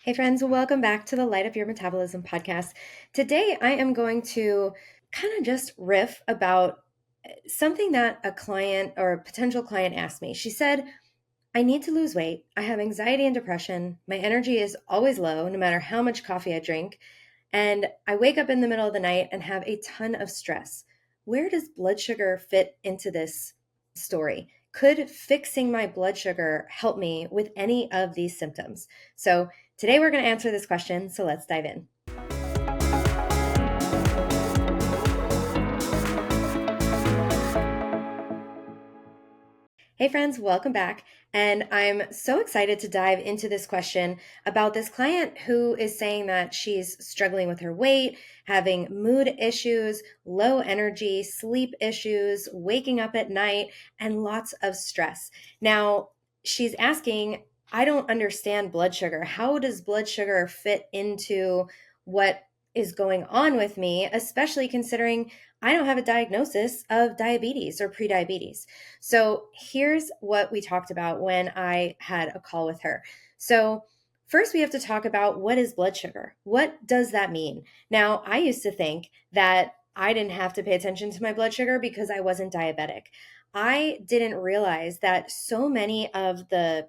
Hey friends, welcome back to the Light Up Your Metabolism podcast. Today I am going to kind of just riff about something that a client or a potential client asked me. She said, I need to lose weight. I have anxiety and depression. My energy is always low, no matter how much coffee I drink. And I wake up in the middle of the night and have a ton of stress. Where does blood sugar fit into this story? Could fixing my blood sugar help me with any of these symptoms? So today we're going to answer this question. So let's dive in. Hey friends, welcome back. And I'm so excited to dive into this question about this client who is saying that she's struggling with her weight, having mood issues, low energy, sleep issues, waking up at night, and lots of stress. Now, she's asking, I don't understand blood sugar. How does blood sugar fit into what is going on with me, especially considering I don't have a diagnosis of diabetes or prediabetes? So here's what we talked about when I had a call with her. So first we have to talk about what is blood sugar? What does that mean? Now, I used to think that I didn't have to pay attention to my blood sugar because I wasn't diabetic. I didn't realize that so many of the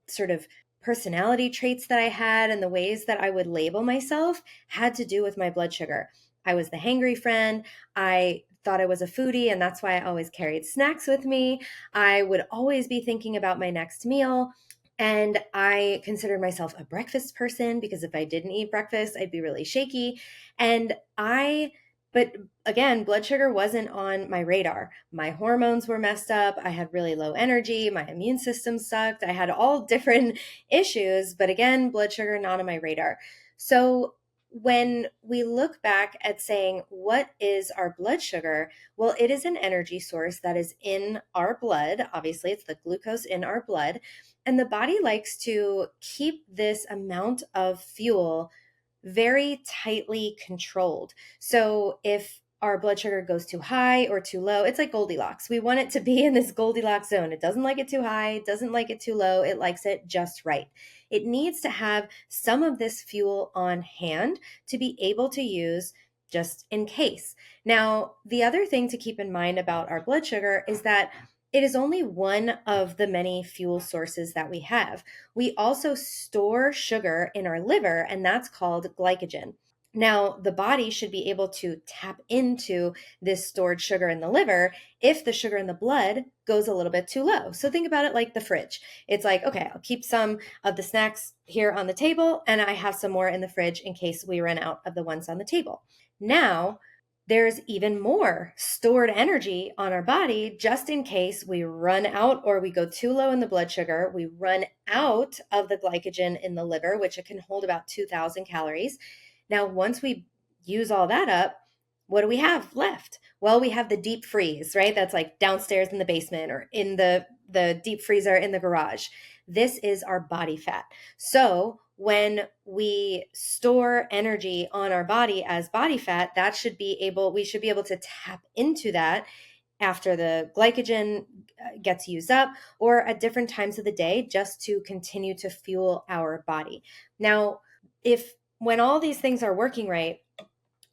sort of personality traits that I had and the ways that I would label myself had to do with my blood sugar. I was the hangry friend. I thought I was a foodie, and that's why I always carried snacks with me. I would always be thinking about my next meal. And I considered myself a breakfast person because if I didn't eat breakfast, I'd be really shaky. And but again, blood sugar wasn't on my radar. My hormones were messed up. I had really low energy. My immune system sucked. I had all different issues. But again, blood sugar not on my radar. So when we look back at saying, what is our blood sugar? Well, it is an energy source that is in our blood. Obviously, it's the glucose in our blood. And the body likes to keep this amount of fuel very tightly controlled. So if our blood sugar goes too high or too low, it's like Goldilocks. We want it to be in this Goldilocks zone. It doesn't like it too high, it doesn't like it too low, it likes it just right. It needs to have some of this fuel on hand to be able to use just in case. Now, the other thing to keep in mind about our blood sugar is that it is only one of the many fuel sources that we have. We also store sugar in our liver, and that's called glycogen. Now, the body should be able to tap into this stored sugar in the liver if the sugar in the blood goes a little bit too low. So think about it like the fridge. It's like, okay, I'll keep some of the snacks here on the table, and I have some more in the fridge in case we run out of the ones on the table. Now, there's even more stored energy on our body just in case we run out or we go too low in the blood sugar. We run out of the glycogen in the liver, which it can hold about 2,000 calories. Now, once we use all that up, what do we have left? Well, we have the deep freeze, right? That's like downstairs in the basement or in the deep freezer in the garage. This is our body fat. So when we store energy on our body as body fat, we should be able to tap into that after the glycogen gets used up or at different times of the day just to continue to fuel our body. Now, when all these things are working right,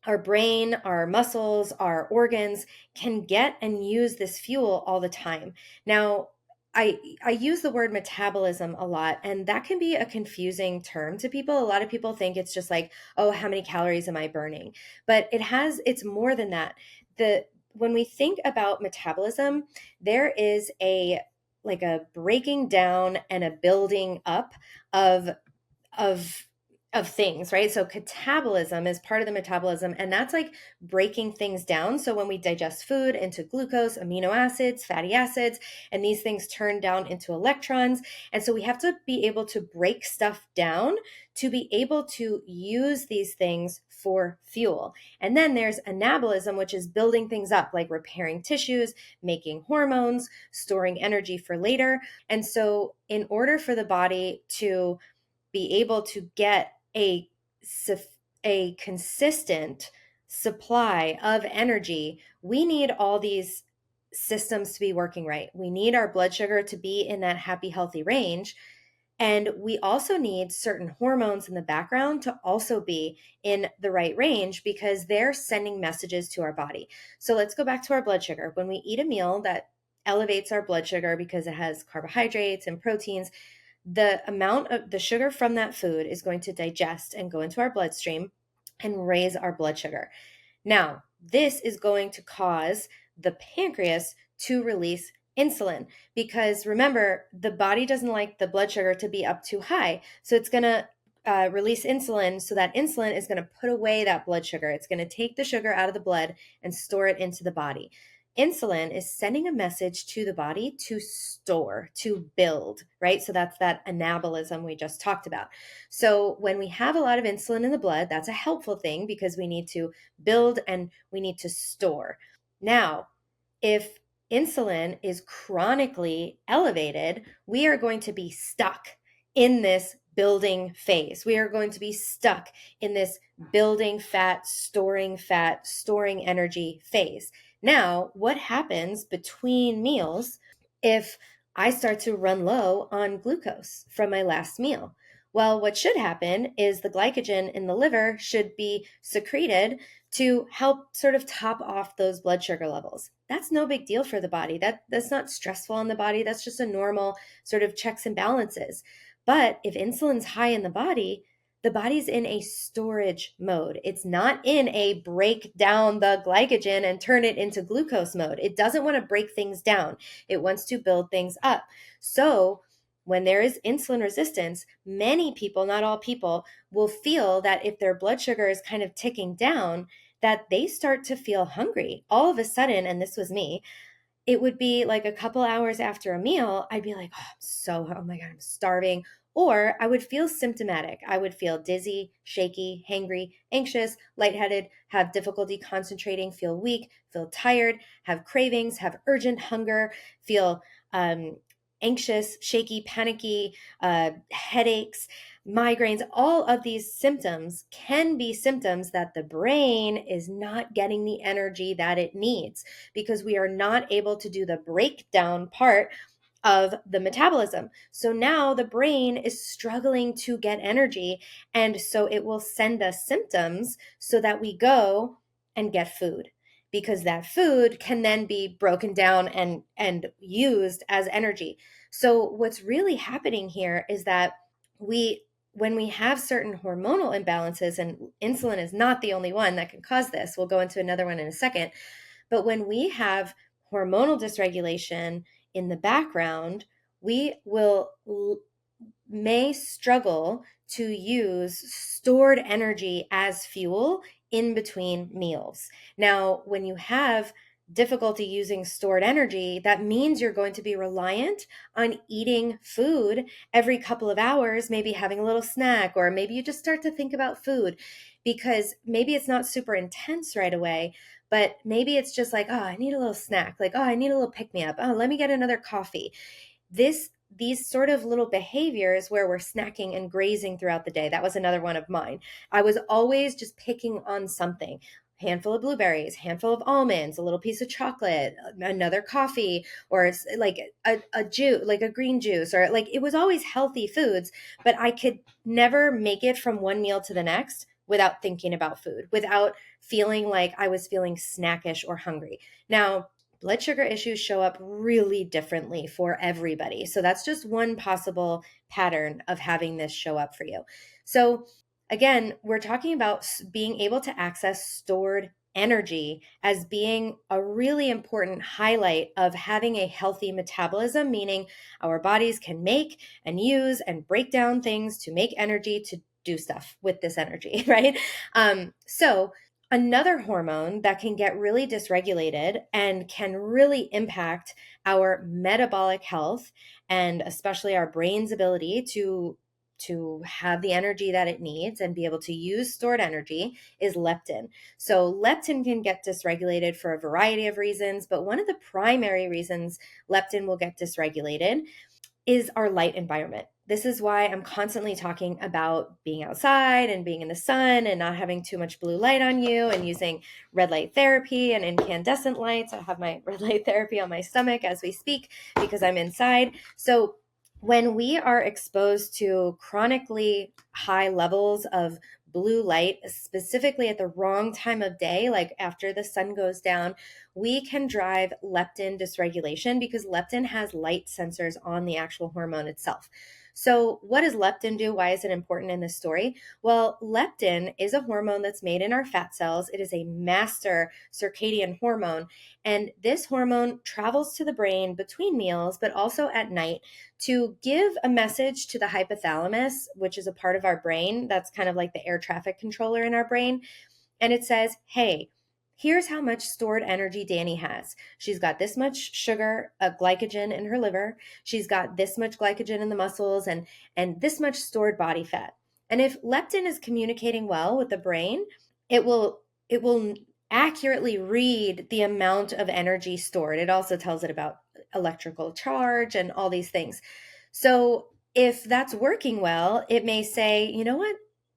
our brain, our muscles, our organs can get and use this fuel all the time. Now, I use the word metabolism a lot, and that can be a confusing term to people. A lot of people think it's just like, oh, how many calories am I burning? But it's more than that. When we think about metabolism, there is a breaking down and a building up of of things, right? So catabolism is part of the metabolism, and that's like breaking things down. So when we digest food into glucose, amino acids, fatty acids, and these things turn down into electrons. And so we have to be able to break stuff down to be able to use these things for fuel. And then there's anabolism, which is building things up, like repairing tissues, making hormones, storing energy for later. And so in order for the body to be able to get a consistent supply of energy, we need all these systems to be working right. We need our blood sugar to be in that happy, healthy range. And we also need certain hormones in the background to also be in the right range because they're sending messages to our body. So let's go back to our blood sugar. When we eat a meal that elevates our blood sugar because it has carbohydrates and proteins, the amount of the sugar from that food is going to digest and go into our bloodstream and raise our blood sugar. Now, this is going to cause the pancreas to release insulin because remember, the body doesn't like the blood sugar to be up too high. So it's going to release insulin. So that insulin is going to put away that blood sugar. It's going to take the sugar out of the blood and store it into the body. Insulin is sending a message to the body to store, to build, right? So that's that anabolism we just talked about. So when we have a lot of insulin in the blood, that's a helpful thing because we need to build and we need to store. Now, if insulin is chronically elevated, we are going to be stuck in this building phase. We are going to be stuck in this building fat, storing energy phase. Now, what happens between meals if I start to run low on glucose from my last meal? Well, what should happen is the glycogen in the liver should be secreted to help sort of top off those blood sugar levels. That's no big deal for the body. That's not stressful on the body. That's just a normal sort of checks and balances. But if insulin's high in the body's in a storage mode. It's not in a break down the glycogen and turn it into glucose mode. It doesn't want to break things down. It wants to build things up. So when there is insulin resistance, many people, not all people, will feel that if their blood sugar is kind of ticking down, that they start to feel hungry. All of a sudden, and this was me, it would be like a couple hours after a meal, I'd be like, oh my God, I'm starving. Or I would feel symptomatic. I would feel dizzy, shaky, hangry, anxious, lightheaded, have difficulty concentrating, feel weak, feel tired, have cravings, have urgent hunger, feel anxious, shaky, panicky, headaches, migraines. All of these symptoms can be symptoms that the brain is not getting the energy that it needs because we are not able to do the breakdown part of the metabolism. So now the brain is struggling to get energy. And so it will send us symptoms so that we go and get food because that food can then be broken down and used as energy. So what's really happening here is that when we have certain hormonal imbalances, and insulin is not the only one that can cause this, we'll go into another one in a second, but when we have hormonal dysregulation in the background, we may struggle to use stored energy as fuel in between meals. Now, when you have difficulty using stored energy, that means you're going to be reliant on eating food every couple of hours, maybe having a little snack, or maybe you just start to think about food because maybe it's not super intense right away, but maybe it's just like, oh, I need a little snack. Like, oh, I need a little pick-me-up. Oh, let me get another coffee. These sort of little behaviors where we're snacking and grazing throughout the day. That was another one of mine. I was always just picking on something. Handful of blueberries, handful of almonds, a little piece of chocolate, another coffee, or like a juice, like a green juice, or like it was always healthy foods, but I could never make it from one meal to the next without thinking about food, without feeling like I was feeling snackish or hungry. Now, blood sugar issues show up really differently for everybody. So that's just one possible pattern of having this show up for you. So again, we're talking about being able to access stored energy as being a really important highlight of having a healthy metabolism, meaning our bodies can make and use and break down things to make energy to do stuff with this energy, right? So another hormone that can get really dysregulated and can really impact our metabolic health and especially our brain's ability to have the energy that it needs and be able to use stored energy is leptin. So leptin can get dysregulated for a variety of reasons, but one of the primary reasons leptin will get dysregulated is our light environment. This is why I'm constantly talking about being outside and being in the sun and not having too much blue light on you and using red light therapy and incandescent lights. I have my red light therapy on my stomach as we speak because I'm inside. So When we are exposed to chronically high levels of blue light, specifically at the wrong time of day, like after the sun goes down, we can drive leptin dysregulation because leptin has light sensors on the actual hormone itself. So, what does leptin do? Why is it important in this story? Well, leptin is a hormone that's made in our fat cells. It is a master circadian hormone, and this hormone travels to the brain between meals, but also at night to give a message to the hypothalamus, which is a part of our brain that's kind of like the air traffic controller in our brain. And it says, hey, here's how much stored energy Danny has. She's got this much sugar, glycogen in her liver. She's got this much glycogen in the muscles and this much stored body fat. And if leptin is communicating well with the brain, it will accurately read the amount of energy stored. It also tells it about electrical charge and all these things. So if that's working well, it may say, you know what?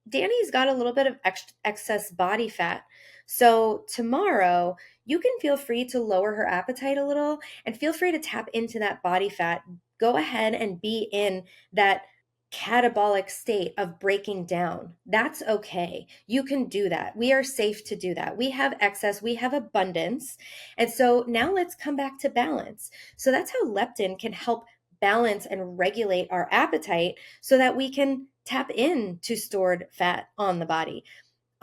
Danny's got a little bit of excess body fat. So tomorrow, you can feel free to lower her appetite a little and feel free to tap into that body fat. Go ahead and be in that catabolic state of breaking down. That's okay. You can do that. We are safe to do that. We have excess, we have abundance. And so now let's come back to balance. So that's how leptin can help balance and regulate our appetite so that we can tap into stored fat on the body.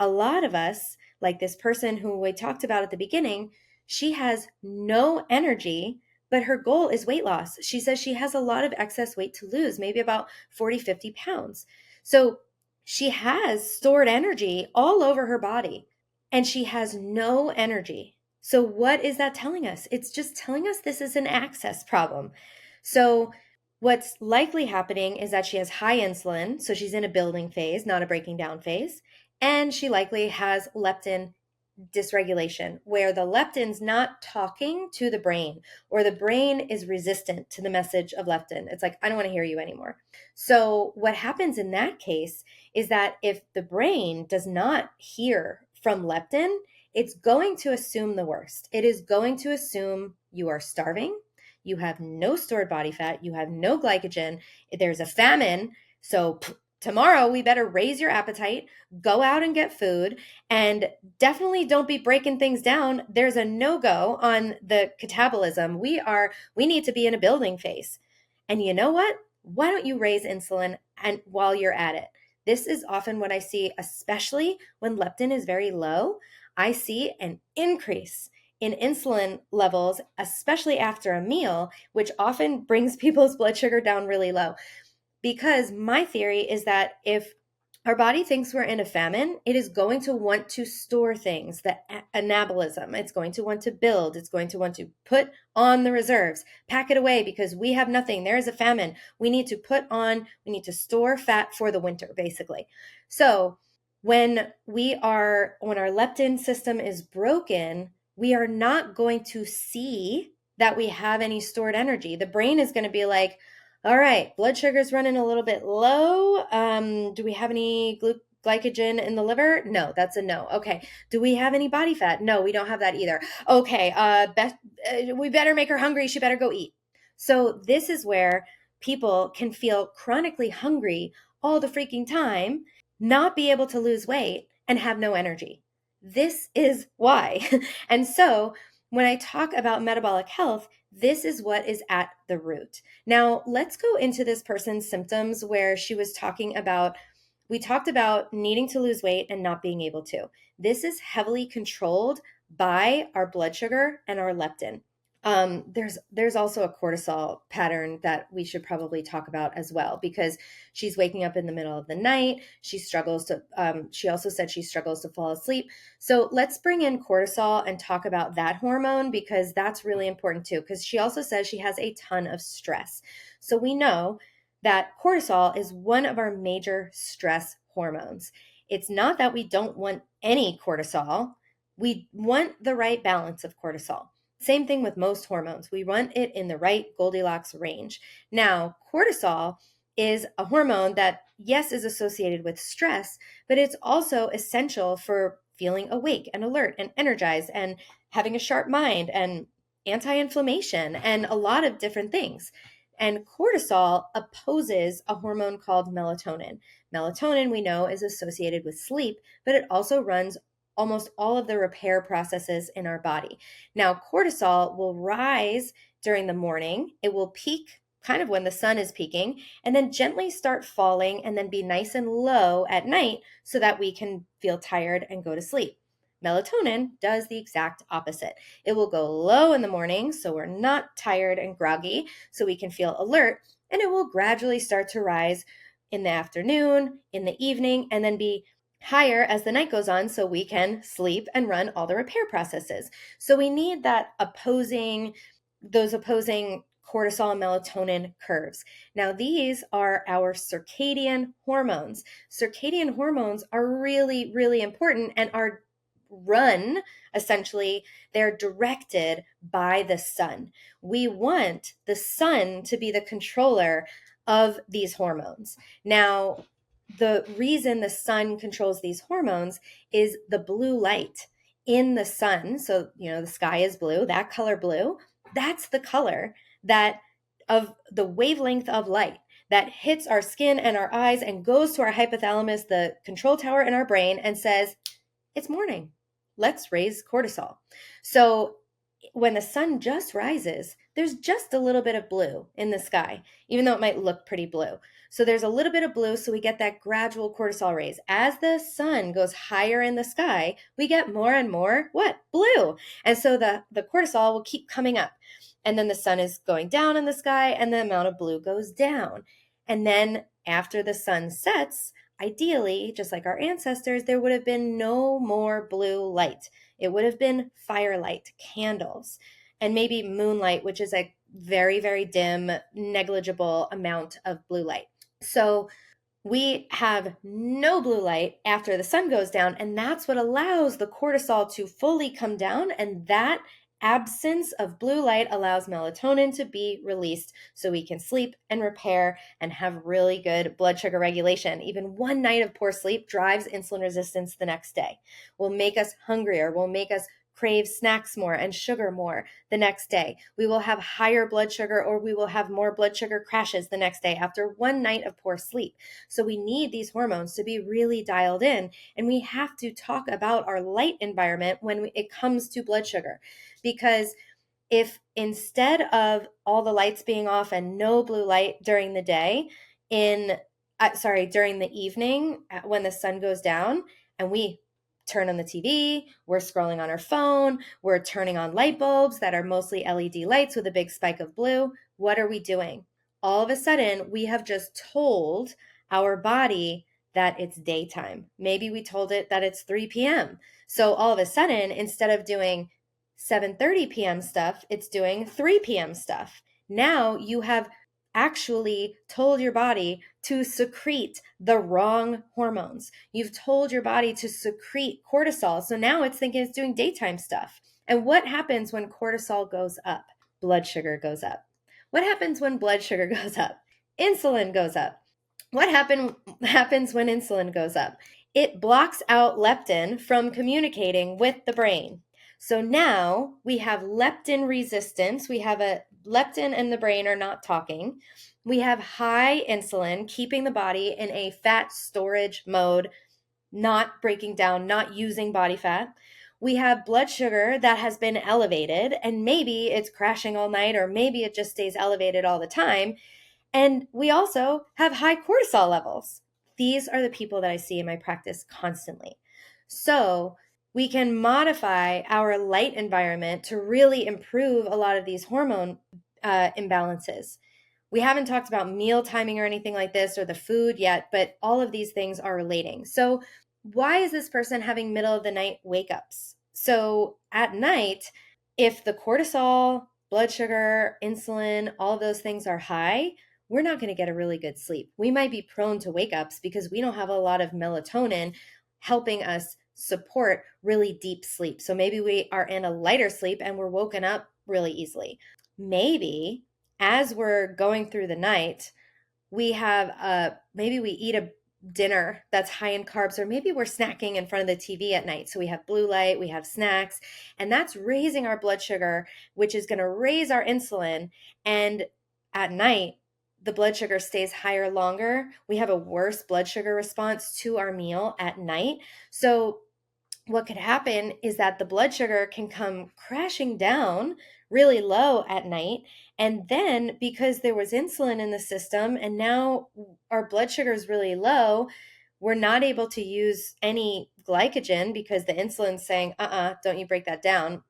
A lot of us, like this person who we talked about at the beginning, she has no energy, but her goal is weight loss. She says she has a lot of excess weight to lose, maybe about 40, 50 pounds. So she has stored energy all over her body and she has no energy. So, what is that telling us? It's just telling us this is an access problem. So, what's likely happening is that she has high insulin. So, she's in a building phase, not a breaking down phase. And she likely has leptin dysregulation, where the leptin's not talking to the brain, or the brain is resistant to the message of leptin. It's like, I don't want to hear you anymore. So, what happens in that case is that if the brain does not hear from leptin, it's going to assume the worst. It is going to assume you are starving, you have no stored body fat, you have no glycogen, there's a famine. So, tomorrow we better raise your appetite, go out and get food, and definitely don't be breaking things down. There's a no-go on the catabolism. We need to be in a building phase. And you know what? Why don't you raise insulin and while you're at it? This is often what I see, especially when leptin is very low. I see an increase in insulin levels, especially after a meal, which often brings people's blood sugar down really low. Because my theory is that if our body thinks we're in a famine, it is going to want to store things, the anabolism. It's going to want to build. It's going to want to put on the reserves, pack it away because we have nothing. There is a famine. We need to store fat for the winter, basically. So when our leptin system is broken, we are not going to see that we have any stored energy. The brain is going to be like, all right, blood sugar's running a little bit low. Do we have any glycogen in the liver? No, that's a no. Okay. Do we have any body fat? No, we don't have that either. Okay. We better make her hungry. She better go eat. So this is where people can feel chronically hungry all the freaking time, not be able to lose weight, and have no energy. This is why. And so when I talk about metabolic health, this is what is at the root. Now, let's go into this person's symptoms where we talked about needing to lose weight and not being able to. This is heavily controlled by our blood sugar and our leptin. There's also a cortisol pattern that we should probably talk about as well, because she's waking up in the middle of the night. She also said she struggles to fall asleep. So let's bring in cortisol and talk about that hormone, because that's really important too, because she also says she has a ton of stress. So we know that cortisol is one of our major stress hormones. It's not that we don't want any cortisol. We want the right balance of cortisol. Same thing with most hormones. We want it in the right Goldilocks range. Now, cortisol is a hormone that, yes, is associated with stress, but it's also essential for feeling awake and alert and energized and having a sharp mind and anti-inflammation and a lot of different things. And cortisol opposes a hormone called melatonin. Melatonin, we know, is associated with sleep, but it also runs almost all of the repair processes in our body. Now, cortisol will rise during the morning. It will peak kind of when the sun is peaking, and then gently start falling and then be nice and low at night so that we can feel tired and go to sleep. Melatonin does the exact opposite. It will go low in the morning so we're not tired and groggy, so we can feel alert, and it will gradually start to rise in the afternoon, in the evening, and then be higher as the night goes on so we can sleep and run all the repair processes. So we need those opposing cortisol and melatonin curves. Now, these are our circadian hormones. Circadian hormones are really, really important and are run, essentially, they're directed by the sun. We want the sun to be the controller of these hormones. Now, the reason the sun controls these hormones is the blue light in the sun. So, the sky is blue, that color blue, that's the color that of the wavelength of light that hits our skin and our eyes and goes to our hypothalamus, the control tower in our brain, and says, it's morning. Let's raise cortisol. So when the sun just rises, there's just a little bit of blue in the sky, even though it might look pretty blue. So there's a little bit of blue, so we get that gradual cortisol raise. As the sun goes higher in the sky, we get more and more, what? Blue. And so the cortisol will keep coming up. And then the sun is going down in the sky, and the amount of blue goes down. And then after the sun sets, ideally, just like our ancestors, there would have been no more blue light. It would have been firelight, candles, and maybe moonlight, which is a very, very dim, negligible amount of blue light. So we have no blue light after the sun goes down, and that's what allows the cortisol to fully come down, and that absence of blue light allows melatonin to be released so we can sleep and repair and have really good blood sugar regulation. Even one night of poor sleep drives insulin resistance the next day, will make us hungrier, will make us crave snacks more and sugar more the next day. We will have higher blood sugar, or we will have more blood sugar crashes the next day after one night of poor sleep. So we need these hormones to be really dialed in, and we have to talk about our light environment when it comes to blood sugar. Because if instead of all the lights being off and no blue light during the day, during the evening when the sun goes down, and we turn on the TV, we're scrolling on our phone, we're turning on light bulbs that are mostly LED lights with a big spike of blue, what are we doing? All of a sudden, we have just told our body that it's daytime. Maybe we told it that it's 3 p.m. So all of a sudden, instead of doing 7:30 p.m. stuff, it's doing 3 p.m. stuff. Now you have actually told your body to secrete the wrong hormones. You've told your body to secrete cortisol. So now it's thinking it's doing daytime stuff. And what happens when cortisol goes up? Blood sugar goes up. What happens when blood sugar goes up? Insulin goes up. What happens when insulin goes up? It blocks out leptin from communicating with the brain. So now we have leptin resistance. We have a leptin and the brain are not talking. We have high insulin, keeping the body in a fat storage mode, not breaking down, not using body fat. We have blood sugar that has been elevated, and maybe it's crashing all night, or maybe it just stays elevated all the time. And we also have high cortisol levels. These are the people that I see in my practice constantly. So we can modify our light environment to really improve a lot of these hormone imbalances. We haven't talked about meal timing or anything like this or the food yet, but all of these things are relating. So why is this person having middle of the night wake-ups? So at night, if the cortisol, blood sugar, insulin, all of those things are high, we're not going to get a really good sleep. We might be prone to wake-ups because we don't have a lot of melatonin helping us support really deep sleep. So maybe we are in a lighter sleep and we're woken up really easily. Maybe as we're going through the night, we have maybe we eat a dinner that's high in carbs, or maybe we're snacking in front of the TV at night. So we have blue light, we have snacks, and that's raising our blood sugar, which is going to raise our insulin. And at night, the blood sugar stays higher longer. We have a worse blood sugar response to our meal at night. So what could happen is that the blood sugar can come crashing down really low at night. And then because there was insulin in the system and now our blood sugar is really low, we're not able to use any glycogen because the insulin's saying, don't you break that down.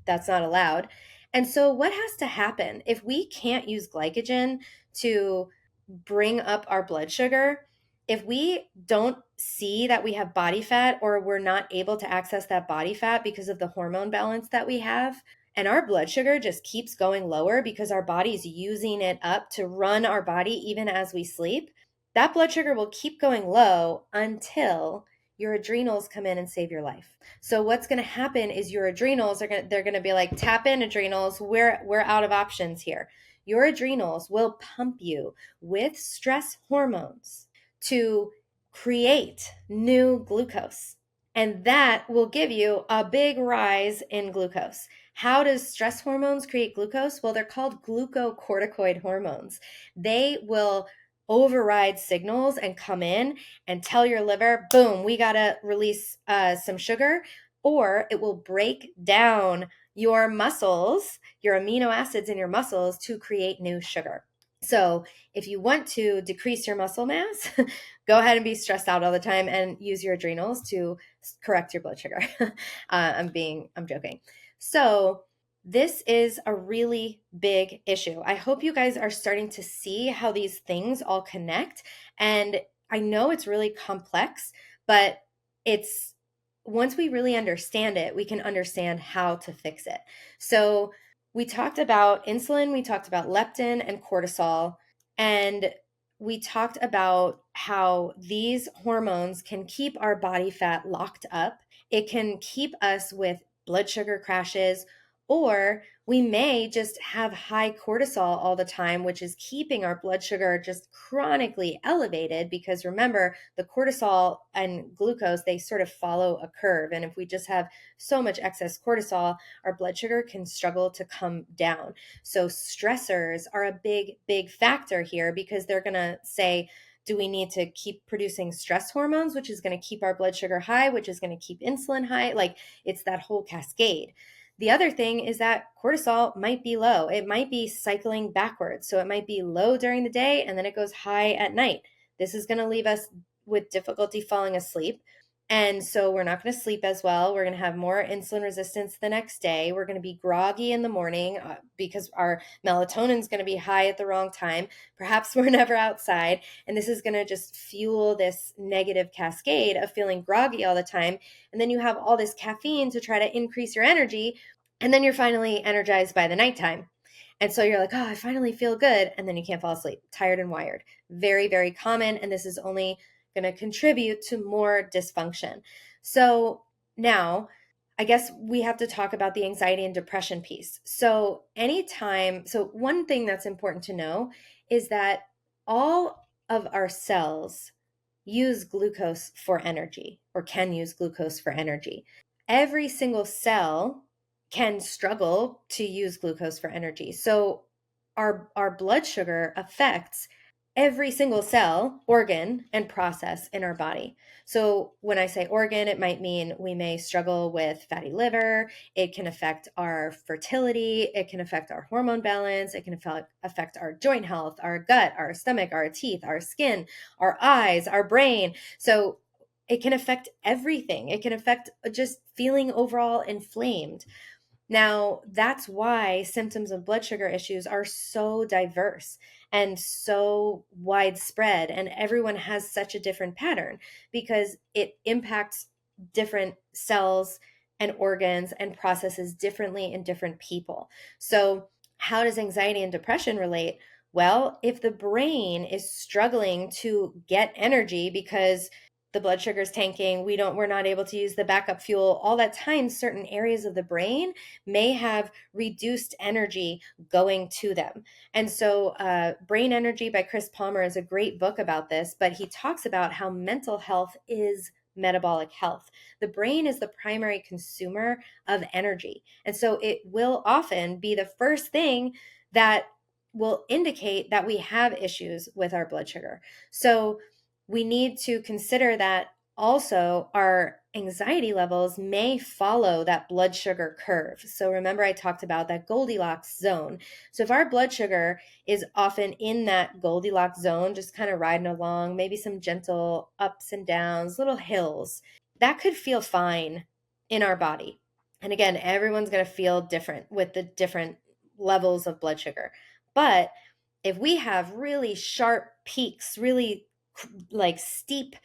That's not allowed. And so, what has to happen if we can't use glycogen to bring up our blood sugar? If we don't see that we have body fat or we're not able to access that body fat because of the hormone balance that we have, and our blood sugar just keeps going lower because our body's using it up to run our body even as we sleep, that blood sugar will keep going low until your adrenals come in and save your life. So what's going to happen is your adrenals they're going to be like, tap in adrenals, we're out of options here. Your adrenals will pump you with stress hormones to create new glucose. And that will give you a big rise in glucose. How does stress hormones create glucose? Well, they're called glucocorticoid hormones. They will override signals and come in and tell your liver, boom, we got to release some sugar, or it will break down your muscles, your amino acids in your muscles to create new sugar. So if you want to decrease your muscle mass, go ahead and be stressed out all the time and use your adrenals to correct your blood sugar. I'm joking. So this is a really big issue. I hope you guys are starting to see how these things all connect. And I know it's really complex, but it's once we really understand it, we can understand how to fix it. So we talked about insulin, we talked about leptin and cortisol, and we talked about how these hormones can keep our body fat locked up. It can keep us with blood sugar crashes, or we may just have high cortisol all the time, which is keeping our blood sugar just chronically elevated, because remember, the cortisol and glucose, they sort of follow a curve. And if we just have so much excess cortisol, our blood sugar can struggle to come down. So stressors are a big, big factor here, because they're going to say, do we need to keep producing stress hormones, which is going to keep our blood sugar high, which is going to keep insulin high? Like, it's that whole cascade. The other thing is that cortisol might be low. It might be cycling backwards. So it might be low during the day and then it goes high at night. This is going to leave us with difficulty falling asleep. And so we're not going to sleep as well. We're going to have more insulin resistance the next day. We're going to be groggy in the morning because our melatonin is going to be high at the wrong time. Perhaps we're never outside. And this is going to just fuel this negative cascade of feeling groggy all the time. And then you have all this caffeine to try to increase your energy. And then you're finally energized by the nighttime. And so you're like, oh, I finally feel good. And then you can't fall asleep, tired and wired. Very, very common. And this is only going to contribute to more dysfunction. So now, I guess we have to talk about the anxiety and depression piece. So one thing that's important to know is that all of our cells use glucose for energy, or can use glucose for energy. Every single cell can struggle to use glucose for energy. So our blood sugar affects every single cell, organ, and process in our body. So when I say organ, it might mean we may struggle with fatty liver. It can affect our fertility. It can affect our hormone balance. It can affect our joint health, our gut, our stomach, our teeth, our skin, our eyes, our brain. So it can affect everything. It can affect just feeling overall inflamed. Now, that's why symptoms of blood sugar issues are so diverse and so widespread, and everyone has such a different pattern because it impacts different cells and organs and processes differently in different people. So, how does anxiety and depression relate? Well, if the brain is struggling to get energy because the blood sugar is tanking, we're not able to use the backup fuel, all that time, certain areas of the brain may have reduced energy going to them. And so Brain Energy by Chris Palmer is a great book about this, but he talks about how mental health is metabolic health. The brain is the primary consumer of energy. And so it will often be the first thing that will indicate that we have issues with our blood sugar. So we need to consider that also our anxiety levels may follow that blood sugar curve. So remember, I talked about that Goldilocks zone. So if our blood sugar is often in that Goldilocks zone, just kind of riding along, maybe some gentle ups and downs, little hills, that could feel fine in our body. And again, everyone's going to feel different with the different levels of blood sugar. But if we have really sharp peaks, really like steep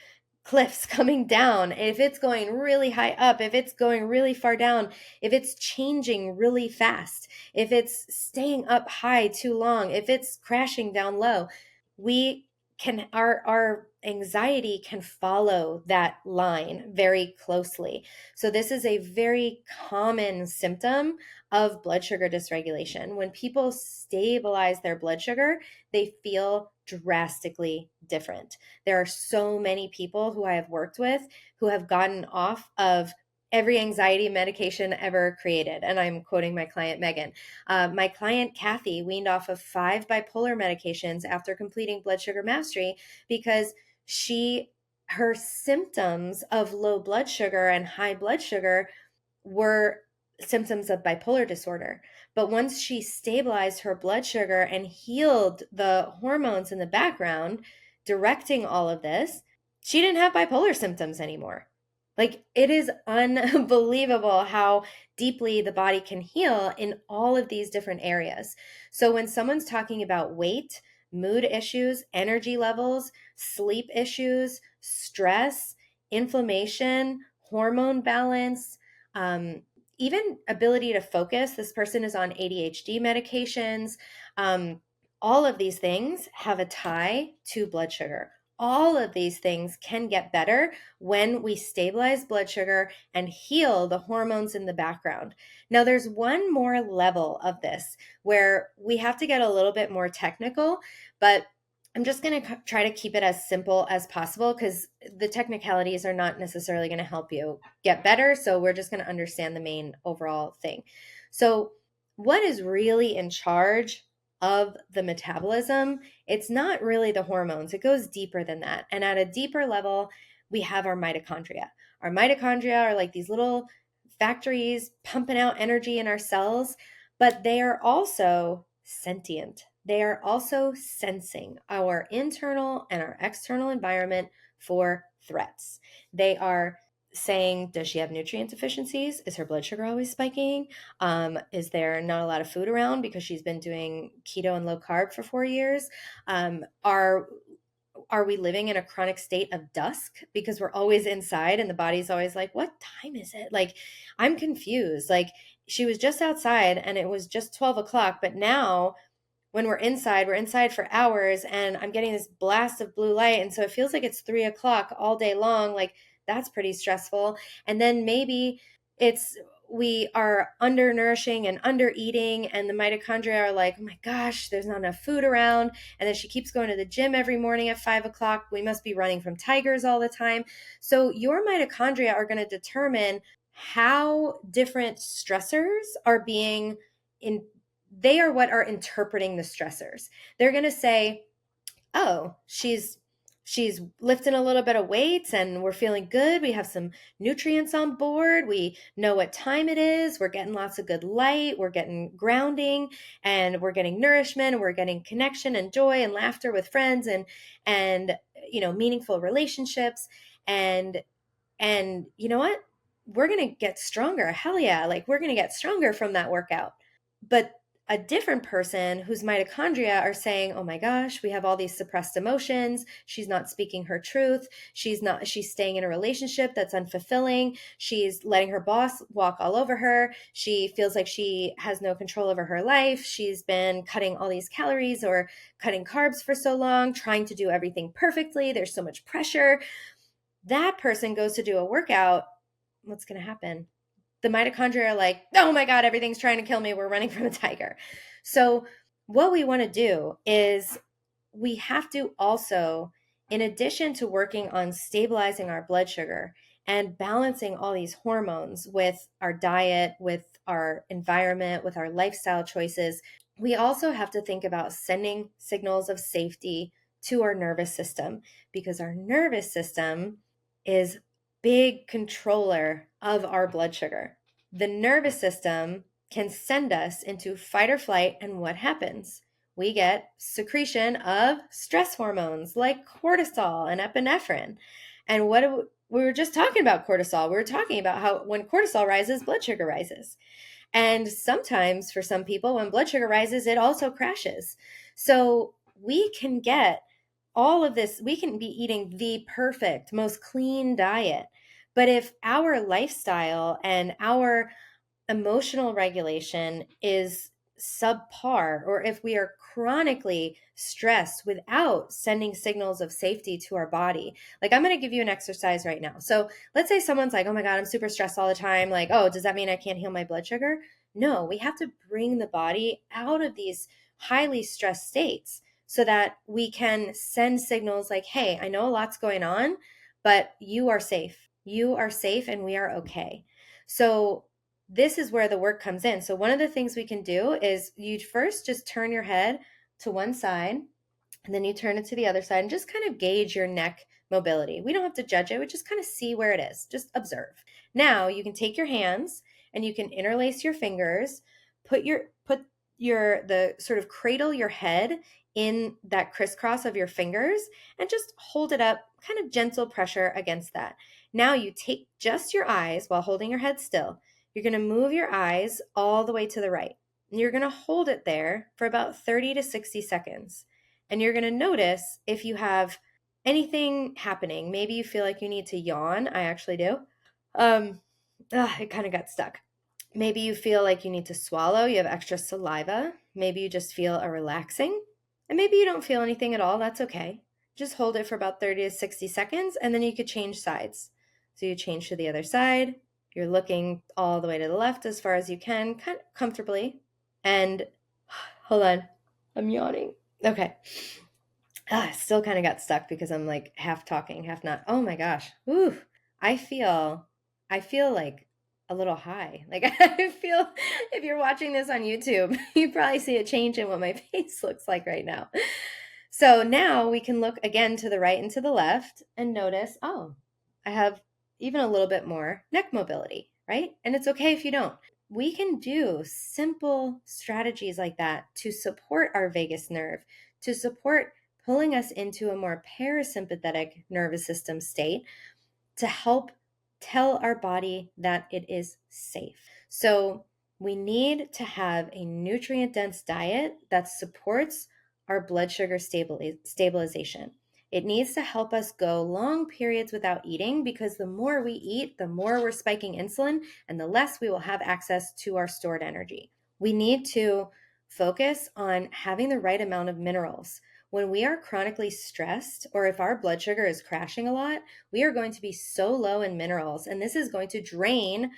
cliffs coming down, if it's going really high up, if it's going really far down, if it's changing really fast, if it's staying up high too long, if it's crashing down low, we can our anxiety can follow that line very closely. So this is a very common symptom of blood sugar dysregulation. When people stabilize their blood sugar, they feel drastically different. There are so many people who I have worked with who have gotten off of every anxiety medication ever created. And I'm quoting my client, Megan. My client, Kathy, weaned off of 5 bipolar medications after completing blood sugar mastery because her symptoms of low blood sugar and high blood sugar were symptoms of bipolar disorder. But once she stabilized her blood sugar and healed the hormones in the background, directing all of this, she didn't have bipolar symptoms anymore. Like, it is unbelievable how deeply the body can heal in all of these different areas. So when someone's talking about weight, mood issues, energy levels, sleep issues, stress, inflammation, hormone balance, even ability to focus. This person is on ADHD medications. All of these things have a tie to blood sugar. All of these things can get better when we stabilize blood sugar and heal the hormones in the background. Now, there's one more level of this where we have to get a little bit more technical, but I'm just going to try to keep it as simple as possible because the technicalities are not necessarily going to help you get better. So we're just going to understand the main overall thing. So what is really in charge of the metabolism? It's not really the hormones. It goes deeper than that. And at a deeper level, we have our mitochondria. Our mitochondria are like these little factories pumping out energy in our cells, but they are also sentient. They are also sensing our internal and our external environment for threats. They are saying, does she have nutrient deficiencies? Is her blood sugar always spiking? Is there not a lot of food around because she's been doing keto and low carb for 4 years? Are we living in a chronic state of dusk because we're always inside and the body's always like, what time is it? Like, I'm confused. Like, she was just outside and it was just 12 o'clock, but now when we're inside for hours and I'm getting this blast of blue light. And so it feels like it's 3 o'clock all day long. Like, that's pretty stressful. And then maybe we are undernourishing and under eating, and the mitochondria are like, oh my gosh, there's not enough food around. And then she keeps going to the gym every morning at 5 o'clock. We must be running from tigers all the time. So your mitochondria are going to determine how different stressors are being in. They are what are interpreting the stressors. They're going to say, oh, she's lifting a little bit of weight and we're feeling good. We have some nutrients on board. We know what time it is. We're getting lots of good light. We're getting grounding and we're getting nourishment. And we're getting connection and joy and laughter with friends and meaningful relationships. And you know what? We're going to get stronger. Hell yeah. Like, we're going to get stronger from that workout. But a different person whose mitochondria are saying, oh my gosh, we have all these suppressed emotions. She's not speaking her truth. She's staying in a relationship that's unfulfilling. She's letting her boss walk all over her. She feels like she has no control over her life. She's been cutting all these calories or cutting carbs for so long, trying to do everything perfectly. There's so much pressure. That person goes to do a workout. What's going to happen? The mitochondria are like, oh my God, everything's trying to kill me. We're running from a tiger. So what we want to do is we have to also, in addition to working on stabilizing our blood sugar and balancing all these hormones with our diet, with our environment, with our lifestyle choices, We also have to think about sending signals of safety to our nervous system, because our nervous system is big controller of our blood sugar. The nervous system can send us into fight or flight, and what happens? We get secretion of stress hormones like cortisol and epinephrine. And we were just talking about cortisol. We were talking about how when cortisol rises, blood sugar rises. And sometimes for some people, when blood sugar rises, it also crashes. So we can get all of this, we can be eating the perfect, most clean diet. But if our lifestyle and our emotional regulation is subpar, or if we are chronically stressed without sending signals of safety to our body. Like, I'm going to give you an exercise right now. So let's say someone's like, oh my God, I'm super stressed all the time. Like, oh, does that mean I can't heal my blood sugar? No, we have to bring the body out of these highly stressed states so that we can send signals like, hey, I know a lot's going on, but you are safe. You are safe and we are okay. So this is where the work comes in. So one of the things we can do is you first just turn your head to one side, and then you turn it to the other side and just kind of gauge your neck mobility. We don't have to judge it. We just kind of see where it is. Just observe. Now you can take your hands and you can interlace your fingers, the sort of cradle your head in that crisscross of your fingers and just hold it up, kind of gentle pressure against that. Now you take just your eyes while holding your head still. You're going to move your eyes all the way to the right. And you're going to hold it there for about 30 to 60 seconds. And you're going to notice if you have anything happening. Maybe you feel like you need to yawn. I actually do. It kind of got stuck. Maybe you feel like you need to swallow. You have extra saliva. Maybe you just feel a relaxing. And maybe you don't feel anything at all. That's okay. Just hold it for about 30 to 60 seconds, and then you could change sides. So you change to the other side. You're looking all the way to the left as far as you can, kind of comfortably. And hold on, I'm yawning. Okay. Still kind of got stuck because I'm like half talking, half not. Oh my gosh. Ooh. I feel like a little high. Like I feel, if you're watching this on YouTube, you probably see a change in what my face looks like right now. So now we can look again to the right and to the left and notice, oh, I have even a little bit more neck mobility, right? And it's okay if you don't. We can do simple strategies like that to support our vagus nerve, to support pulling us into a more parasympathetic nervous system state, to help tell our body that it is safe. So we need to have a nutrient-dense diet that supports our blood sugar stabilization. It needs to help us go long periods without eating, because the more we eat, the more we're spiking insulin and the less we will have access to our stored energy. We need to focus on having the right amount of minerals. When we are chronically stressed, or if our blood sugar is crashing a lot, we are going to be so low in minerals, and this is going to drain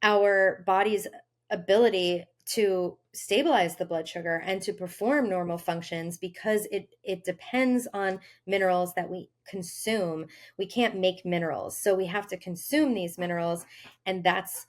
our body's ability to stabilize the blood sugar and to perform normal functions, because it depends on minerals that we consume. We can't make minerals, so we have to consume these minerals, and that's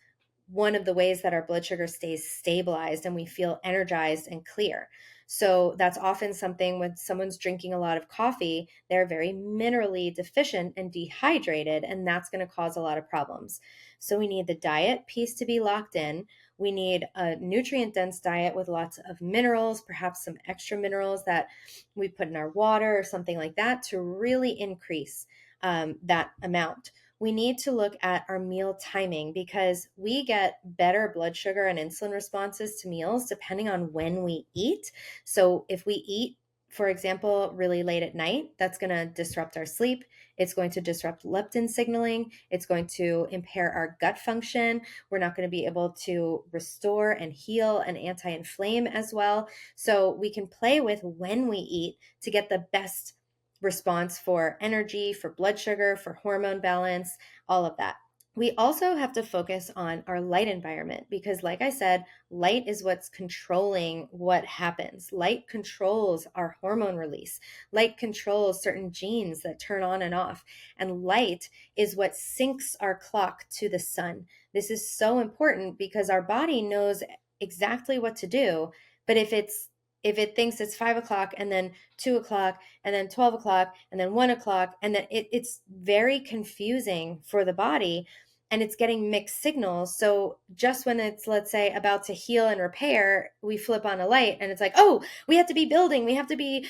one of the ways that our blood sugar stays stabilized and we feel energized and clear. So that's often something when someone's drinking a lot of coffee, they're very minerally deficient and dehydrated, and that's going to cause a lot of problems. So we need the diet piece to be locked in. We need a nutrient-dense diet with lots of minerals, perhaps some extra minerals that we put in our water or something like that to really increase that amount. We need to look at our meal timing, because we get better blood sugar and insulin responses to meals depending on when we eat. So if we eat, for example, really late at night, that's going to disrupt our sleep. It's going to disrupt leptin signaling. It's going to impair our gut function. We're not going to be able to restore and heal and anti-inflame as well. So we can play with when we eat to get the best response for energy, for blood sugar, for hormone balance, all of that. We also have to focus on our light environment, because like I said, light is what's controlling what happens. Light controls our hormone release. Light controls certain genes that turn on and off. And light is what syncs our clock to the sun. This is so important because our body knows exactly what to do, but if it's if it thinks it's 5 o'clock and then 2 o'clock and then 12 o'clock and then 1 o'clock, and then it's very confusing for the body, and it's getting mixed signals. So just when it's, let's say, about to heal and repair, we flip on a light and it's like, oh, we have to be building, we have to be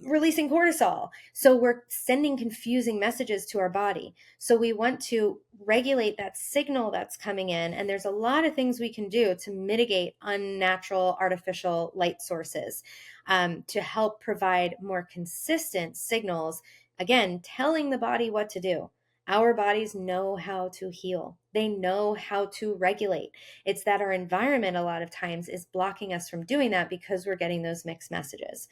releasing cortisol. So we're sending confusing messages to our body. So we want to regulate that signal that's coming in. And there's a lot of things we can do to mitigate unnatural artificial light sources, to help provide more consistent signals. Again, telling the body what to do. Our bodies know how to heal. They know how to regulate. It's that our environment a lot of times is blocking us from doing that because we're getting those mixed messages.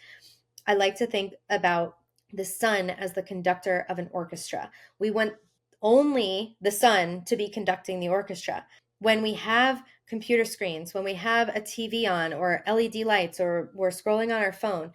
I like to think about the sun as the conductor of an orchestra. We want only the sun to be conducting the orchestra. When we have computer screens, when we have a TV on or LED lights, or we're scrolling on our phone,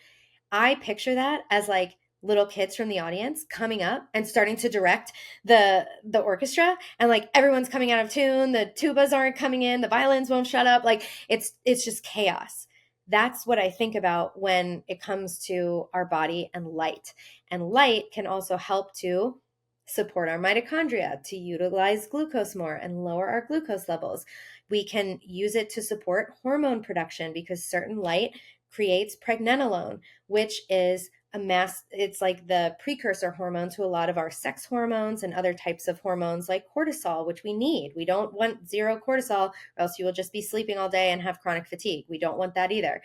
I picture that as like little kids from the audience coming up and starting to direct the orchestra, and like everyone's coming out of tune, the tubas aren't coming in, the violins won't shut up, like it's just chaos. That's what I think about when it comes to our body and light. And light can also help to support our mitochondria to utilize glucose more and lower our glucose levels. We can use it to support hormone production because certain light creates pregnenolone, which is it's like the precursor hormone to a lot of our sex hormones and other types of hormones like cortisol, which we need. We don't want zero cortisol, or else you will just be sleeping all day and have chronic fatigue. We don't want that either.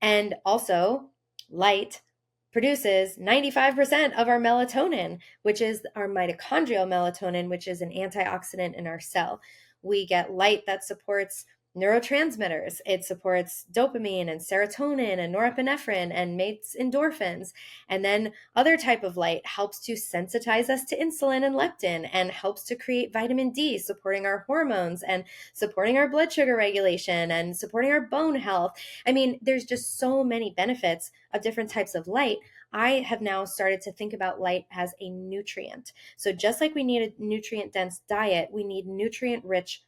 And also, light produces 95% of our melatonin, which is our mitochondrial melatonin, which is an antioxidant in our cell. We get light that supports neurotransmitters. It supports dopamine and serotonin and norepinephrine and makes endorphins. And then other type of light helps to sensitize us to insulin and leptin and helps to create vitamin D, supporting our hormones and supporting our blood sugar regulation and supporting our bone health. I mean, there's just so many benefits of different types of light. I have now started to think about light as a nutrient. So just like we need a nutrient-dense diet, we need nutrient-rich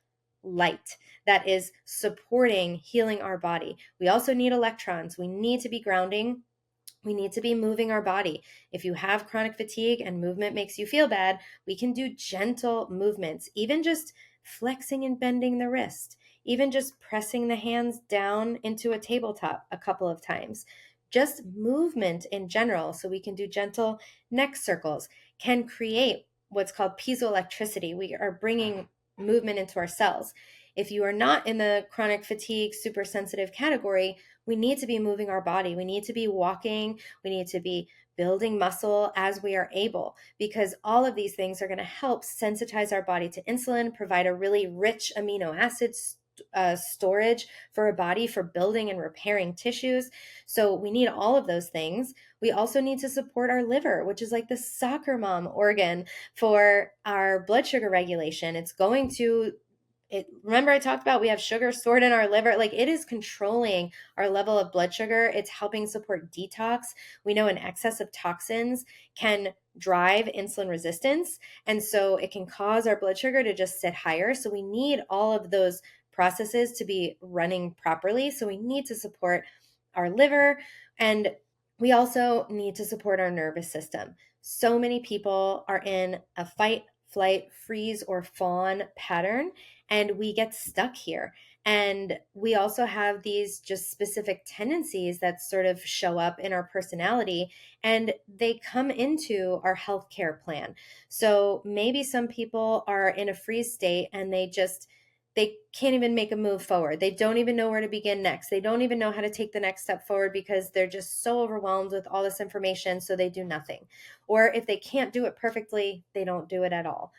light that is supporting healing our body. We also need electrons. We need to be grounding. We need to be moving our body. If you have chronic fatigue and movement makes you feel bad, we can do gentle movements, even just flexing and bending the wrist, even just pressing the hands down into a tabletop a couple of times. Just movement in general, so we can do gentle neck circles, can create what's called piezoelectricity. We are bringing movement into our cells. If you are not in the chronic fatigue, super sensitive category, we need to be moving our body. We need to be walking. We need to be building muscle as we are able, because all of these things are going to help sensitize our body to insulin, provide a really rich amino acid storage for our body for building and repairing tissues. So we need all of those things. We also need to support our liver, which is like the soccer mom organ for our blood sugar regulation. It's going to remember I talked about we have sugar stored in our liver. Like, it is controlling our level of blood sugar. It's helping support detox. We know an excess of toxins can drive insulin resistance, and so it can cause our blood sugar to just sit higher. So we need all of those processes to be running properly. So we need to support our liver, and we also need to support our nervous system. So many people are in a fight, flight, freeze, or fawn pattern, and we get stuck here. And we also have these just specific tendencies that sort of show up in our personality, and they come into our healthcare plan. So maybe some people are in a freeze state and they can't even make a move forward. They don't even know where to begin next. They don't even know how to take the next step forward because they're just so overwhelmed with all this information, so they do nothing. Or if they can't do it perfectly, they don't do it at all.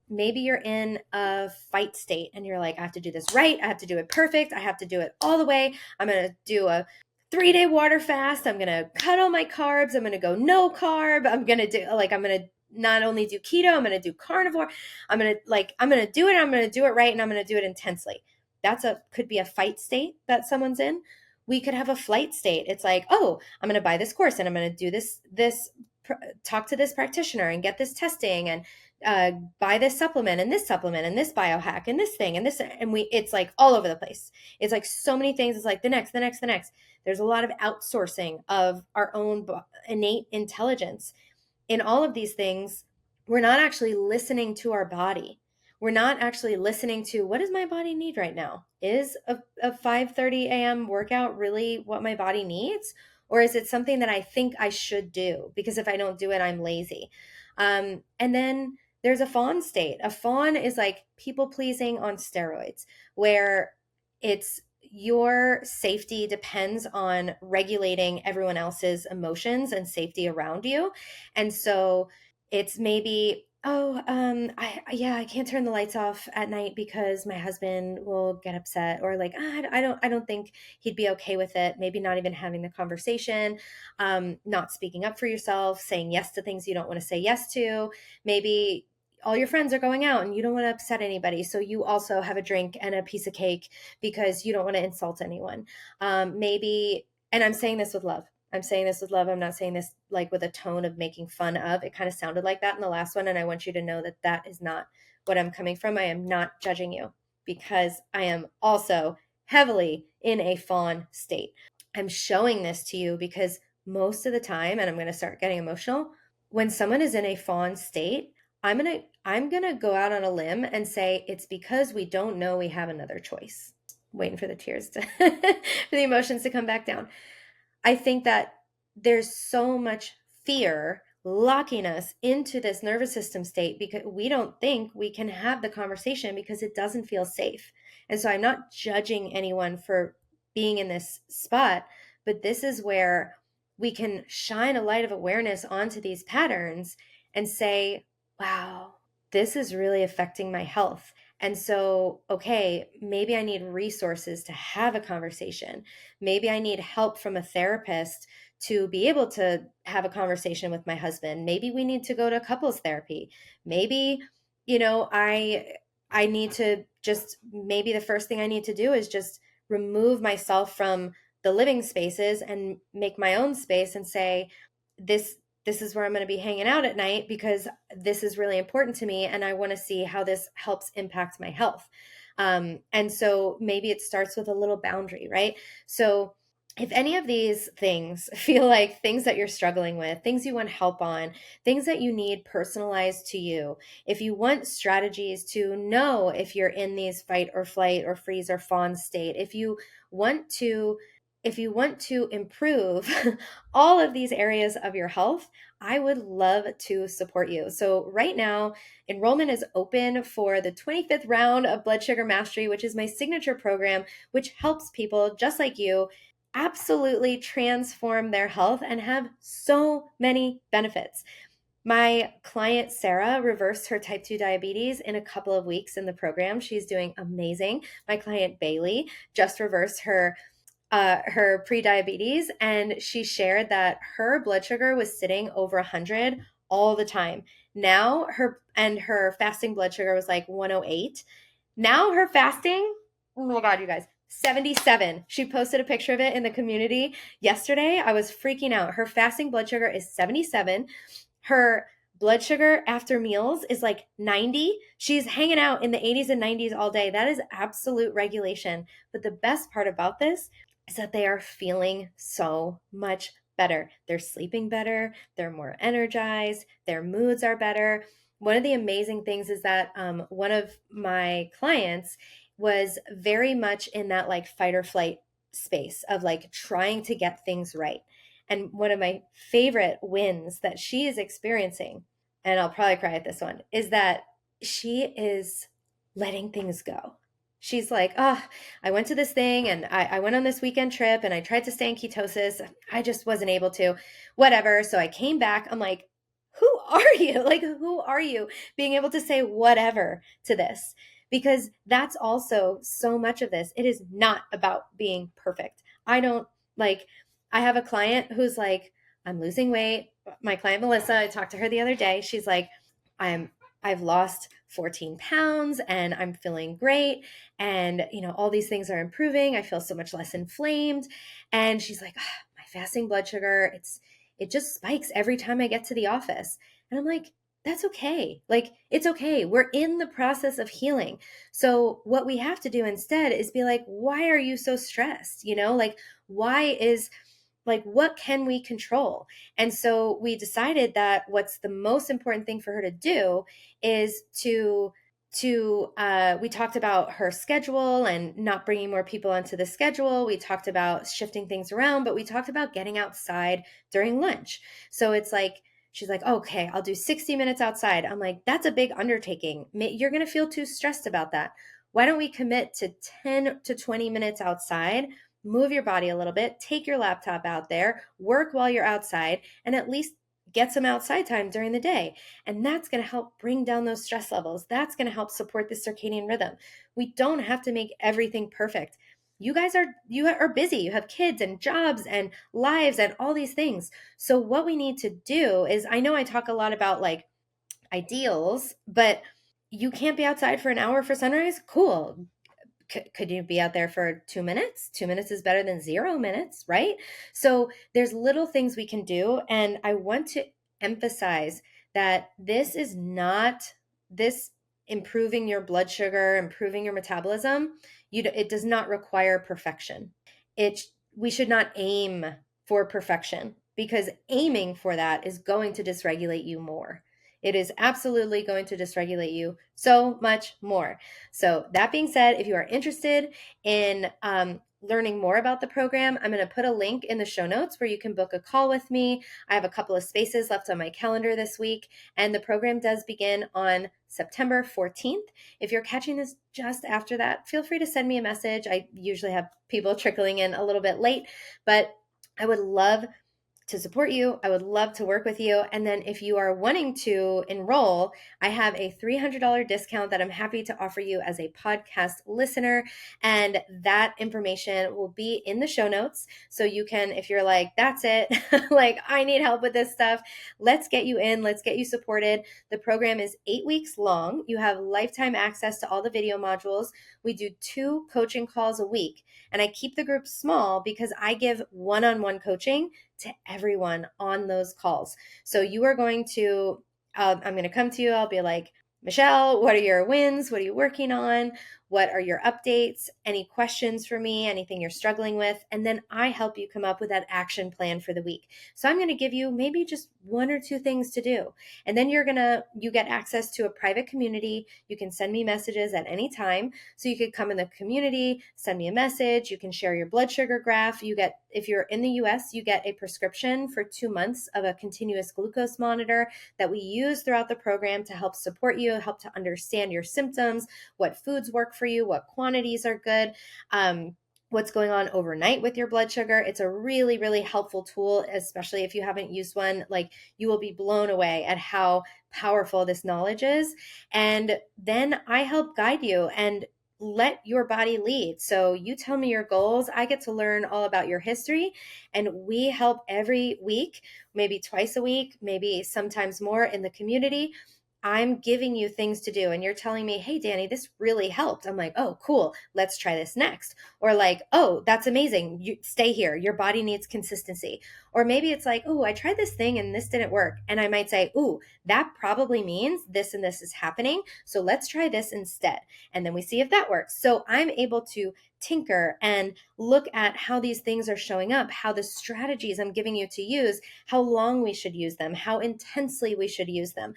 Maybe you're in a fight state and you're like, I have to do this right. I have to do it perfect. I have to do it all the way. I'm going to do a 3-day water fast. I'm going to cut all my carbs. I'm going to go no carb. I'm going to not only do keto, I'm going to do carnivore. I'm going to do it. I'm going to do it right. And I'm going to do it intensely. Could be a fight state that someone's in. We could have a flight state. It's like, oh, I'm going to buy this course and I'm going to do this, talk to this practitioner and get this testing and buy this supplement and this supplement and this biohack and this thing and this, and it's like all over the place. It's like so many things. It's like the next. There's a lot of outsourcing of our own innate intelligence in all of these things. We're not actually listening to our body. We're not actually listening to, what does my body need right now? Is a 5:30 a.m. workout really what my body needs? Or is it something that I think I should do? Because if I don't do it, I'm lazy. And then there's a fawn state. A fawn is like people pleasing on steroids, where it's your safety depends on regulating everyone else's emotions and safety around you. And so it's maybe, oh, I can't turn the lights off at night because my husband will get upset, or like, I don't think he'd be okay with it. Maybe not even having the conversation, not speaking up for yourself, saying yes to things you don't want to say yes to. Maybe all your friends are going out and you don't want to upset anybody, so you also have a drink and a piece of cake because you don't want to insult anyone. Maybe, and I'm saying this with love. I'm saying this with love. I'm not saying this like with a tone of making fun of. It kind of sounded like that in the last one, and I want you to know that that is not what I'm coming from. I am not judging you, because I am also heavily in a fawn state. I'm showing this to you because most of the time, and I'm going to start getting emotional, when someone is in a fawn state, I'm going to go out on a limb and say it's because we don't know we have another choice. Waiting for the tears to for the emotions to come back down. I think that there's so much fear locking us into this nervous system state because we don't think we can have the conversation because it doesn't feel safe. And so I'm not judging anyone for being in this spot, but this is where we can shine a light of awareness onto these patterns and say, wow, this is really affecting my health. And so, okay, maybe I need resources to have a conversation. Maybe I need help from a therapist to be able to have a conversation with my husband. Maybe we need to go to couples therapy. Maybe, I need to just, maybe the first thing I need to do is just remove myself from the living spaces and make my own space and say, this is where I'm going to be hanging out at night because this is really important to me and I want to see how this helps impact my health. And so maybe it starts with a little boundary, right? So if any of these things feel like things that you're struggling with, things you want help on, things that you need personalized to you, if you want strategies to know if you're in these fight or flight or freeze or fawn state, if you want to improve all of these areas of your health, I would love to support you. So right now, enrollment is open for the 25th round of Blood Sugar Mastery, which is my signature program, which helps people just like you absolutely transform their health and have so many benefits. My client, Sarah, reversed her type 2 diabetes in a couple of weeks in the program. She's doing amazing. My client, Bailey, just reversed her pre-diabetes, and she shared that her blood sugar was sitting over 100 all the time. Now her fasting blood sugar was like 108. Now her fasting, oh my God, you guys, 77. She posted a picture of it in the community yesterday. I was freaking out. Her fasting blood sugar is 77. Her blood sugar after meals is like 90. She's hanging out in the 80s and 90s all day. That is absolute regulation. But the best part about this is that they are feeling so much better. They're sleeping better. They're more energized. Their moods are better. One of the amazing things is that one of my clients was very much in that like fight or flight space of like trying to get things right. And one of my favorite wins that she is experiencing, and I'll probably cry at this one, is that she is letting things go. She's like, oh, I went to this thing and I went on this weekend trip and I tried to stay in ketosis. I just wasn't able to, whatever. So I came back. I'm like, who are you? Like, who are you being able to say whatever to this? Because that's also so much of this. It is not about being perfect. I have a client who's like, I'm losing weight. My client, Melissa, I talked to her the other day. She's like, I've lost 14 pounds and I'm feeling great. And, all these things are improving. I feel so much less inflamed. And she's like, my fasting blood sugar, it just spikes every time I get to the office. And I'm like, that's okay. Like, it's okay. We're in the process of healing. So, what we have to do instead is be like, why are you so stressed? Like, why is, like, what can we control? And so we decided that what's the most important thing for her to do is we talked about her schedule and not bringing more people onto the schedule. We talked about shifting things around, but we talked about getting outside during lunch. So it's like, she's like, okay, I'll do 60 minutes outside. I'm like, that's a big undertaking. You're going to feel too stressed about that. Why don't we commit to 10 to 20 minutes outside? Move your body a little bit, take your laptop out there, work while you're outside, and at least get some outside time during the day. And that's going to help bring down those stress levels. That's going to help support the circadian rhythm. We don't have to make everything perfect. You are busy. You have kids and jobs and lives and all these things. So what we need to do is, I know I talk a lot about like ideals, but you can't be outside for an hour for sunrise. Cool. Could you be out there for 2 minutes? 2 minutes is better than 0 minutes, right? So there's little things we can do. And I want to emphasize that this is not this improving your blood sugar, improving your metabolism. It does not require perfection. We should not aim for perfection, because aiming for that is going to dysregulate you more. It is absolutely going to dysregulate you so much more. So that being said, if you are interested in learning more about the program, I'm going to put a link in the show notes where you can book a call with me. I have a couple of spaces left on my calendar this week, and the program does begin on September 14th. If you're catching this just after that, feel free to send me a message. I usually have people trickling in a little bit late, but I would love to support you. I would love to work with you. And then if you are wanting to enroll, I have a $300 discount that I'm happy to offer you as a podcast listener. And that information will be in the show notes. So you can, if you're like, that's it, like I need help with this stuff, let's get you in, let's get you supported. The program is 8 weeks long. You have lifetime access to all the video modules. We do 2 coaching calls a week. And I keep the group small because I give one-on-one coaching to everyone on those calls. So you are going to, I'm going to come to you. I'll be like, Michelle, what are your wins? What are you working on? What are your updates? Any questions for me? Anything you're struggling with? And then I help you come up with that action plan for the week. So I'm going to give you maybe just 1 or 2 things to do. And then you get access to a private community. You can send me messages at any time. So you could come in the community, send me a message. You can share your blood sugar graph. If you're in the US, you get a prescription for 2 months of a continuous glucose monitor that we use throughout the program to help support you, help to understand your symptoms, what foods work for you, what quantities are good, what's going on overnight with your blood sugar. It's a really, really helpful tool, especially if you haven't used one. Like, you will be blown away at how powerful this knowledge is. And then I help guide you and let your body lead. So you tell me your goals. I get to learn all about your history, and we help every week, maybe twice a week, maybe sometimes more in the community. I'm giving you things to do, and you're telling me, hey, Danny, this really helped. I'm like, oh, cool. Let's try this next. Or like, oh, that's amazing. You stay here. Your body needs consistency. Or maybe it's like, oh, I tried this thing and this didn't work. And I might say, oh, that probably means this and this is happening. So let's try this instead. And then we see if that works. So I'm able to tinker and look at how these things are showing up, how the strategies I'm giving you to use, how long we should use them, how intensely we should use them.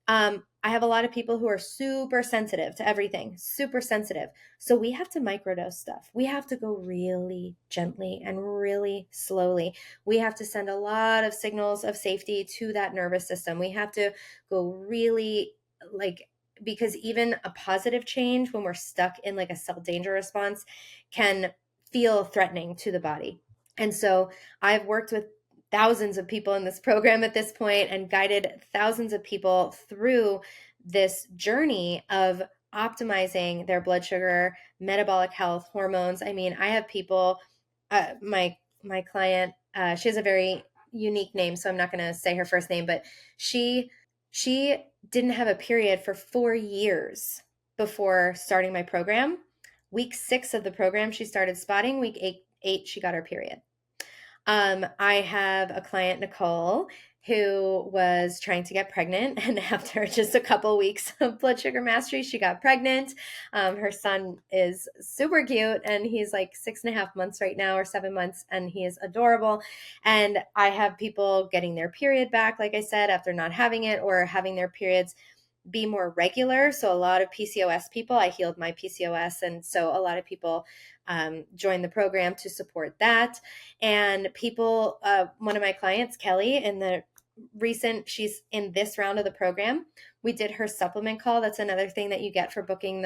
I have a lot of people who are super sensitive to everything, super sensitive. So we have to microdose stuff. We have to go really gently and really slowly. We have to send a lot of signals of safety to that nervous system. We have to go really because even a positive change when we're stuck in like a cell danger response can feel threatening to the body. And so I've worked with thousands of people in this program at this point and guided thousands of people through this journey of optimizing their blood sugar, metabolic health, hormones. I mean, I have people, my client, she has a very unique name, so I'm not going to say her first name, but she didn't have a period for 4 years before starting my program. Week 6 of the program, she started spotting. Week 8, she got her period. I have a client, Nicole. who was trying to get pregnant, and after just a couple weeks of blood sugar mastery, she got pregnant. Her son is super cute, and he's like 6.5 months right now, or 7 months, and he is adorable. And I have people getting their period back, like I said, after not having it, or having their periods be more regular. So a lot of PCOS people, I healed my PCOS, and so a lot of people joined the program to support that. And people, one of my clients, Kelly, she's in this round of the program, we did her supplement call. That's another thing that you get for booking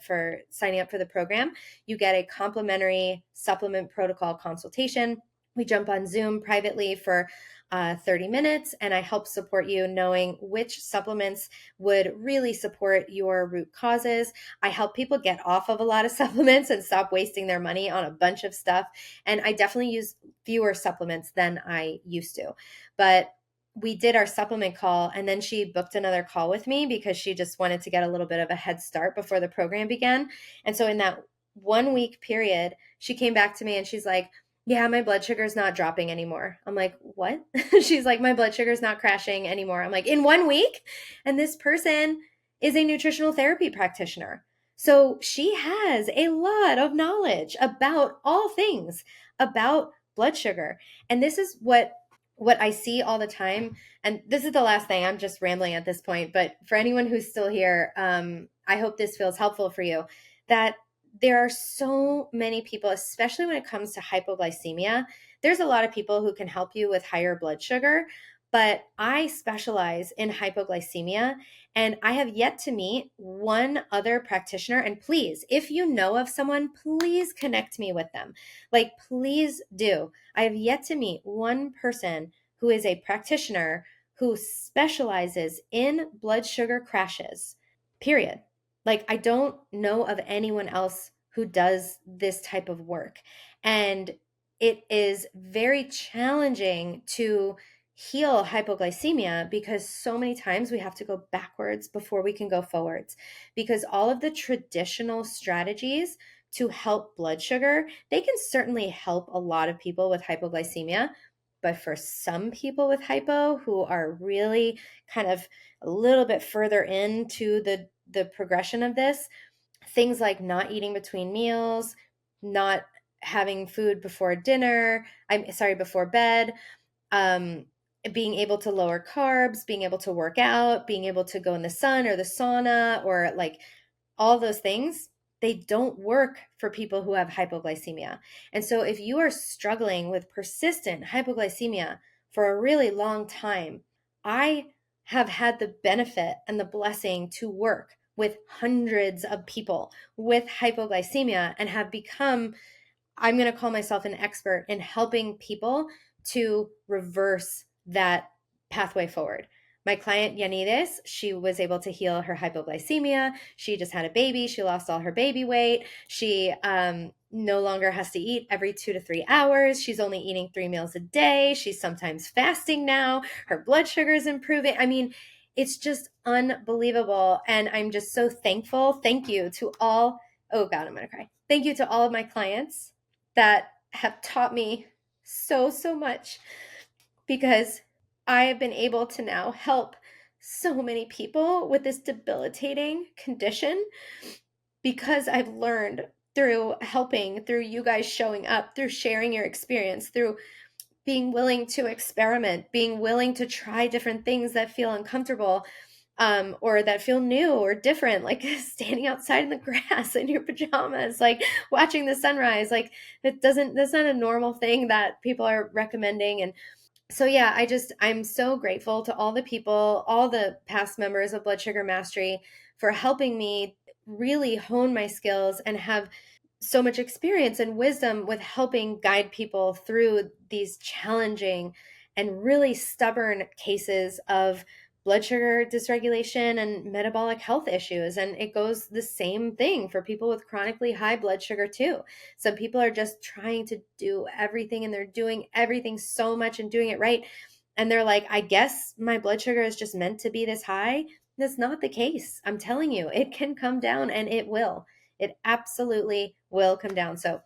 for signing up for the program. You get a complimentary supplement protocol consultation. We jump on Zoom privately for 30 minutes, and I help support you knowing which supplements would really support your root causes. I help people get off of a lot of supplements and stop wasting their money on a bunch of stuff. And I definitely use fewer supplements than I used to. But we did our supplement call, and then she booked another call with me because she just wanted to get a little bit of a head start before the program began. And so in that 1 week period, she came back to me and she's like, yeah, my blood sugar is not dropping anymore. I'm like, what? She's like, my blood sugar is not crashing anymore. I'm like, in 1 week? And this person is a nutritional therapy practitioner. So she has a lot of knowledge about all things about blood sugar. And this is what I see all the time. And this is the last thing, I'm just rambling at this point, but for anyone who's still here, I hope this feels helpful for you, that there are so many people, especially when it comes to hypoglycemia. There's a lot of people who can help you with higher blood sugar, but I specialize in hypoglycemia, and I have yet to meet one other practitioner. And please, if you know of someone, please connect me with them. Like, please do. I have yet to meet one person who is a practitioner who specializes in blood sugar crashes, period. Like, I don't know of anyone else who does this type of work. And it is very challenging to heal hypoglycemia because so many times we have to go backwards before we can go forwards, because all of the traditional strategies to help blood sugar, they can certainly help a lot of people with hypoglycemia. But for some people with hypo who are really kind of a little bit further into the progression of this, things like not eating between meals, not having food before dinner, before bed, being able to lower carbs, being able to work out, being able to go in the sun or the sauna, or like all those things, they don't work for people who have hypoglycemia. And so if you are struggling with persistent hypoglycemia for a really long time, I have had the benefit and the blessing to work with hundreds of people with hypoglycemia and have become, I'm going to call myself an expert in helping people to reverse that pathway forward. My client Yanides, she was able to heal her hypoglycemia. She just had a baby. She lost all her baby weight. She no longer has to eat every 2 to 3 hours. She's only eating 3 meals a day. She's sometimes fasting now. Her blood sugar is improving. I mean, it's just unbelievable. And I'm just so thankful. Thank you to all. Oh God, I'm going to cry. Thank you to all of my clients that have taught me so much, because I have been able to now help so many people with this debilitating condition, because I've learned through helping, through you guys showing up, through sharing your experience, through being willing to experiment, being willing to try different things that feel uncomfortable, or that feel new or different, like standing outside in the grass in your pajamas, like watching the sunrise. Like that's not a normal thing that people are recommending. And so yeah, I'm so grateful to all the people, all the past members of Blood Sugar Mastery, for helping me really hone my skills and have so much experience and wisdom with helping guide people through these challenging and really stubborn cases of blood sugar dysregulation and metabolic health issues. And it goes the same thing for people with chronically high blood sugar too. Some people are just trying to do everything, and they're doing everything so much and doing it right. And they're like, I guess my blood sugar is just meant to be this high. That's not the case. I'm telling you, it can come down, and it will. It absolutely will come down. So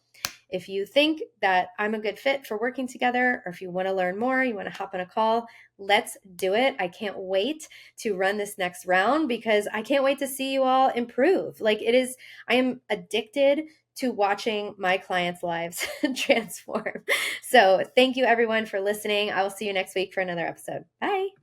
If you think that I'm a good fit for working together, or if you want to learn more, you want to hop on a call, let's do it. I can't wait to run this next round because I can't wait to see you all improve. Like I am addicted to watching my clients' lives transform. So thank you everyone for listening. I will see you next week for another episode. Bye.